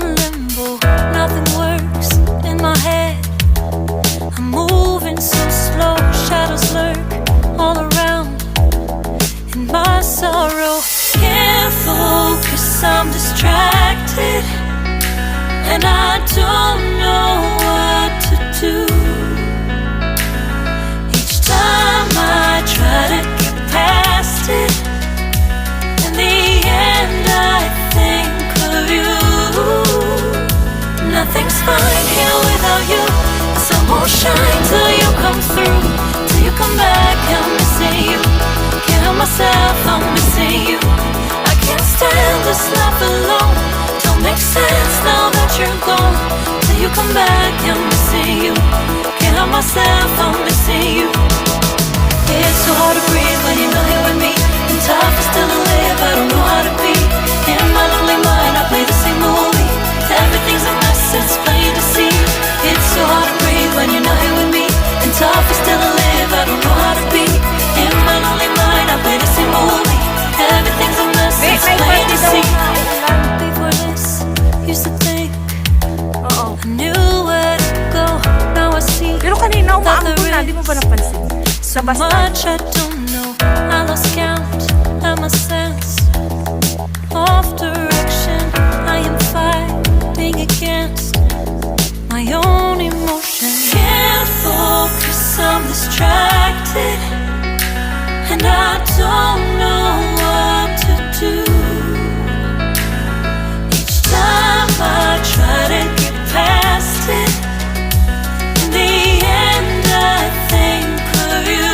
in limbo, nothing works in my head. I'm moving so slow, shadows lurk all around. In my sorrow, can't focus, I'm distracted, and I don't know what to do. Each time I try to get past it, in the end I think of you. Nothing's fine here without you. The sun won't shine till you come through. Till you come back, I'm missing you. Can't help myself, I'm missing you. I can't stand this life alone. Don't make sense now that you're gone. Till you come back, I'm missing you. Can't help myself, I'm missing you. It's so hard to breathe when you're not here with me. And tough is still to live, I don't know how to be. In my lonely mind, I play the same movie. Everything's a mess, it's plain to see. It's so hard to breathe when you're not here with me. And tough is still to live, I don't know how to be. In my lonely mind, I play the same movie. Everything's a mess, it's plain to see. Before this, used to think I knew where to go. Now I see. Pero kanina umaambon na, di mo ba napansin? So much I don't know. I lost count at my sense of direction. I am fighting against my own emotion. Can't focus, I'm distracted, and I don't know what to do. Each time I try to get past it, in the end I think of you.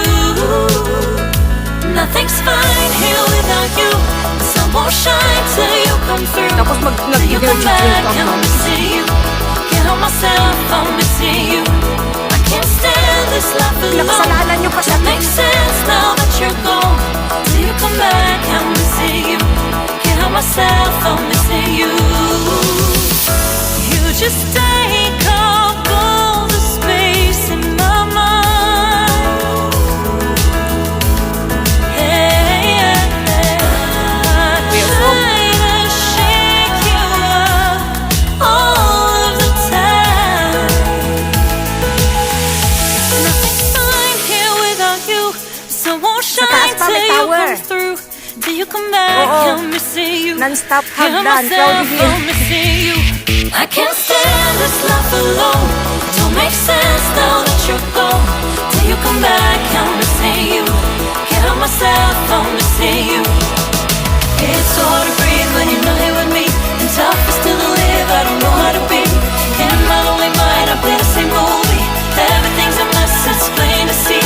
Nothing's fine here without you. The sun won't shine till you come through. Tapos Till you come back, I'm missing you. Can't help myself, I'm missing you. I can't stand this life alone. Nakasalanan niyo pa siya. That makes sense now that you're gone. Till you come back, I'm missing you. Can't help myself, I'm missing you. You just take up all the space in my mind. Hey, I try to shake you up all of the time. Nothing's fine here without you. The sun won't shine taas pa, may till you tower. come through. Till you come back, Oo. I'm missing you. Non-stop Can't help hagdan, myself, Claudia. I'm missing you. I can't stand this life alone. Don't make sense now that you're gone. Till you come back, I'm missing you. Can't help myself, I'm missing you. It's so hard to breathe when you're not here with me. And tough is still to live, I don't know how to be. In my lonely mind, I play the same movie. Everything's a mess, it's plain to see.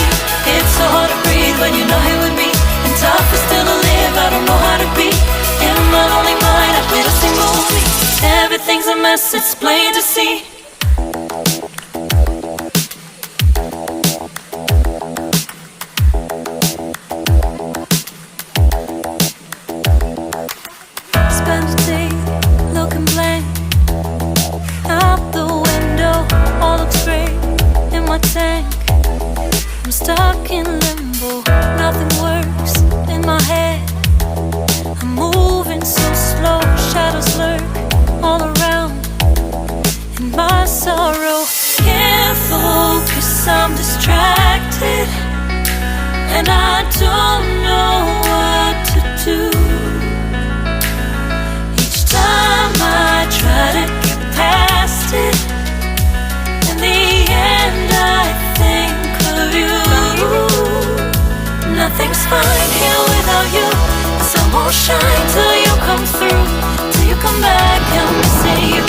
It's so hard to breathe when you're not here with me. And tough is still to live, I don't know how to be. In my lonely mind, I play the same movie. Everything's a mess, it's plain to see. Spend a day looking blank out the window, all looks great in my tank. I'm stuck in limbo, nothing works in my head. I'm moving so slow, shadows lurk all around. In my sorrow, can't focus, I'm distracted, and I don't know what to do. Each time I try to get past it, in the end I think of you. Nothing's fine here without you. The sun won't shine till you come through. Till you come back, I'm missing you.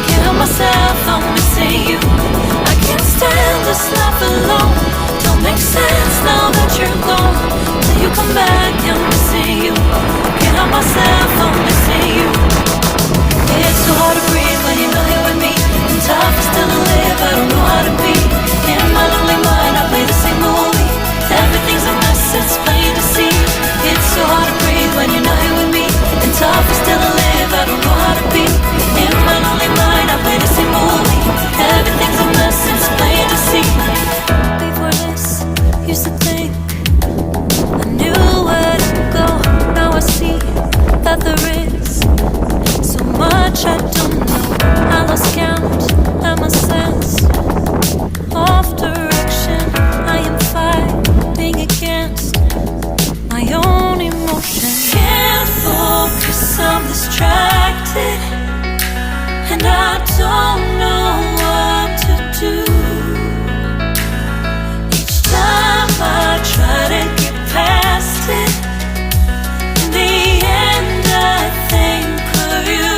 Can't help myself, I'm missing you. I can't stand this life alone. Don't make sense now that you're gone. Till you come back, I'm missing you. Can't help myself, I'm missing you. It's so hard to breathe when you're not here with me. And tough is still to live, I don't know how to be. In my lonely mind, I play the same movie. Everything's a mess, it's plain to see. It's so hard to breathe when you're not here with me. And tough is still to live, I don't know how to be. In my lonely mind, I play the same movie. Everything's a mess, it's plain to see. Before this, used to think I knew where to go. Now I see that there is so much I don't know. don't know what to do. Each time I try to get past it, in the end I think of you.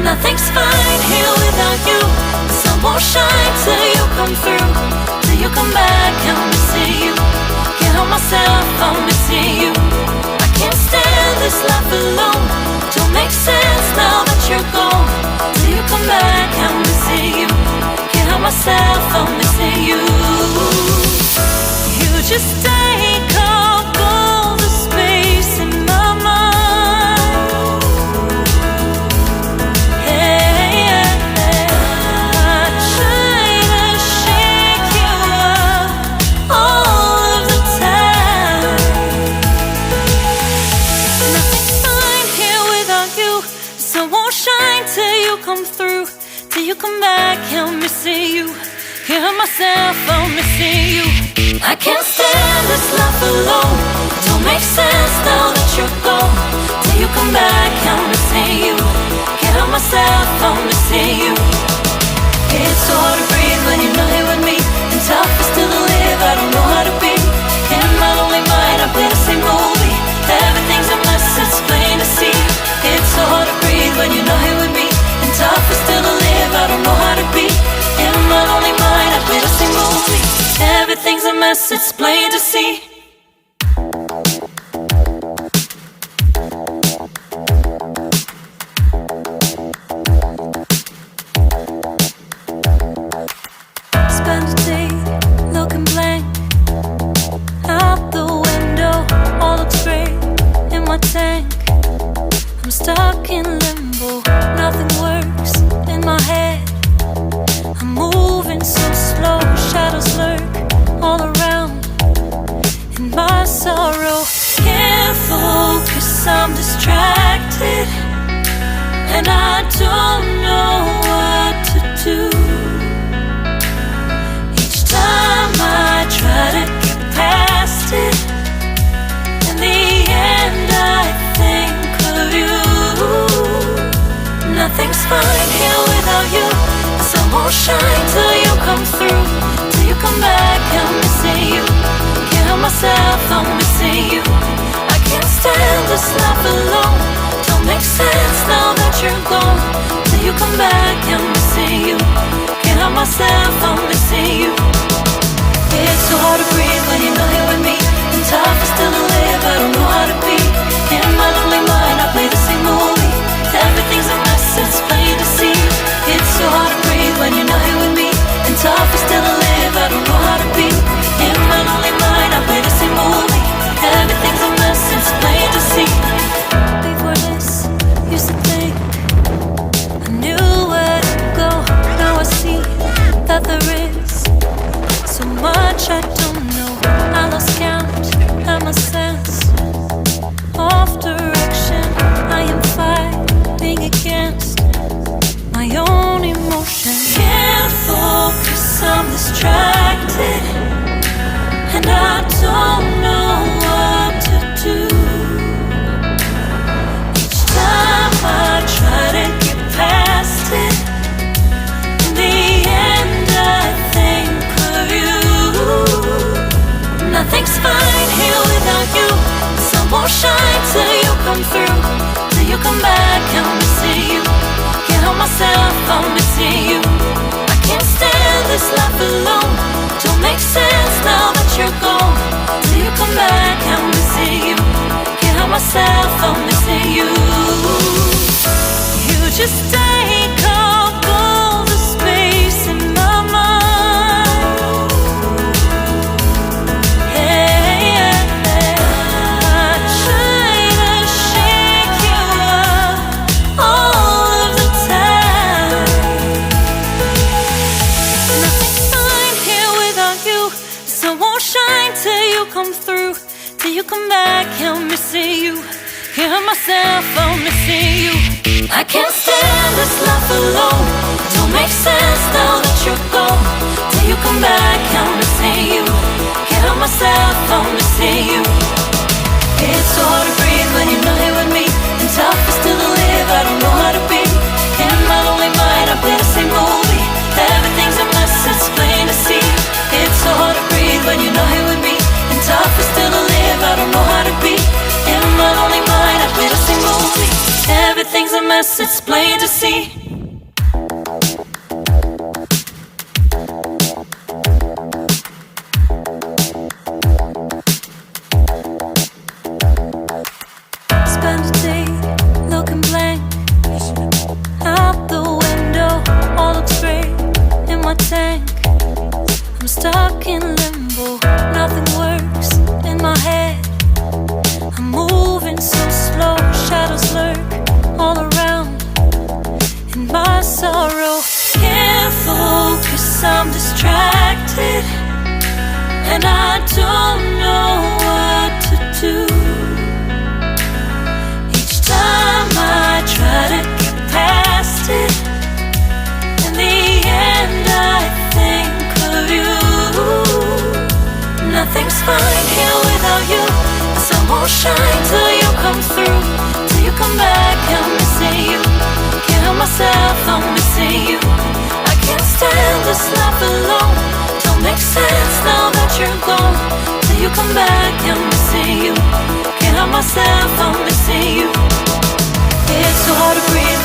Nothing's fine here without you. The sun won't shine till you come through, till you come back. I'm missing you. Can't help myself, I'm missing you. I can't stand this life alone. Don't make sense now that you're gone. Till you come back, I'm missing you. Can't help myself, I'm missing you. You just take up all the space in my mind. Hey, I try to shake you up all of the time. Nothing's fine here without you. The sun won't shine till you come through, till you come back. I'm missing you. Can't help myself, I'm missing you. I can't stand this life alone. Don't make sense now that you're gone. Till you come back, I'm missing you. Can't help myself, I'm missing you. It's so hard to breathe when you're not here with me, and tough is still to live. I don't know how to be. In my lonely mind, I play the same movie. Everything's a mess, it's plain to see. It's so hard to breathe when you're not here with me, and tough is still to live. I don't know how to be. In my lonely mind, I play the same movie. Everything's a mess, it's plain to see. Spend a day looking blank out the window, all looks great in my tank. I'm stuck in limbo, nothing works in my head. I'm moving so slow, shadows lurk all around in my sorrow. Can't focus, I'm distracted, and I don't know what to do. Each time I try to get past it, in the end I think of you. Nothing's fine here without you. The sun won't shine till you come through, till you come back. I'm missing you. Can't help myself, I'm missing you. I can't stand this life alone. Don't make sense now that you're gone. Till you come back, I'm missing you. Can't help myself, I'm missing you. It's so hard to breathe when you're not here with me, and tough is still to live. I don't know how to be. In my lonely mind, I play the same movie. Everything's a mess, it's plain to see. It's so hard to breathe when you're not here with me, and tough is still to live. I don't know how to be. In my lonely mind, I play the same movie. Everything's a mess, it's plain to see. Before this, used to think I knew where to go. Now I see that there is so much I don't know. I lost count and my sense of direction. I am fighting against my own emotion. Can't focus, I'm distracted, and I don't know what to do. Each time I try to get past it, in the end I think of you. Nothing's fine here without you. The sun won't shine till you come through, till you come back. I'm missing you. Can't help myself, I'm missing you. I can't stand this life alone. Don't make sense now that you're gone. Till you come back, I'm missing you. Can't help myself, I'm missing you. You just take up all the space in my mind. Hey, I try to shake you up all of the time. Nothing's fine here without you. The sun won't shine till you come through, till you come back. I'm missing you. Can't help myself, I'm missing you. I can't stand this life alone. Don't make sense now that you're gone. Till you come back, I'm missing you. Can't help myself, I'm missing you. It's so hard to breathe when you're not here with me, and tough is still to live. I don't know how to be in my Spend a day looking blank out the window. All looks great in my tank. I'm stuck in limbo. Nothing works in my head. I'm moving so slow. Shadows lurk all around in my sorrow. Can't focus, I'm distracted, and I don't know what to do. Each time I try to get past it, in the end I think of you. Nothing's fine here without you. The sun won't shine till you come through. Till you come back, I'm missing you. Can't help myself, I'm missing you. I can't stand this life alone. Don't make sense now that you're gone. Till you come back, I'm missing you. Can't help myself, I'm missing you. It's so hard to breathe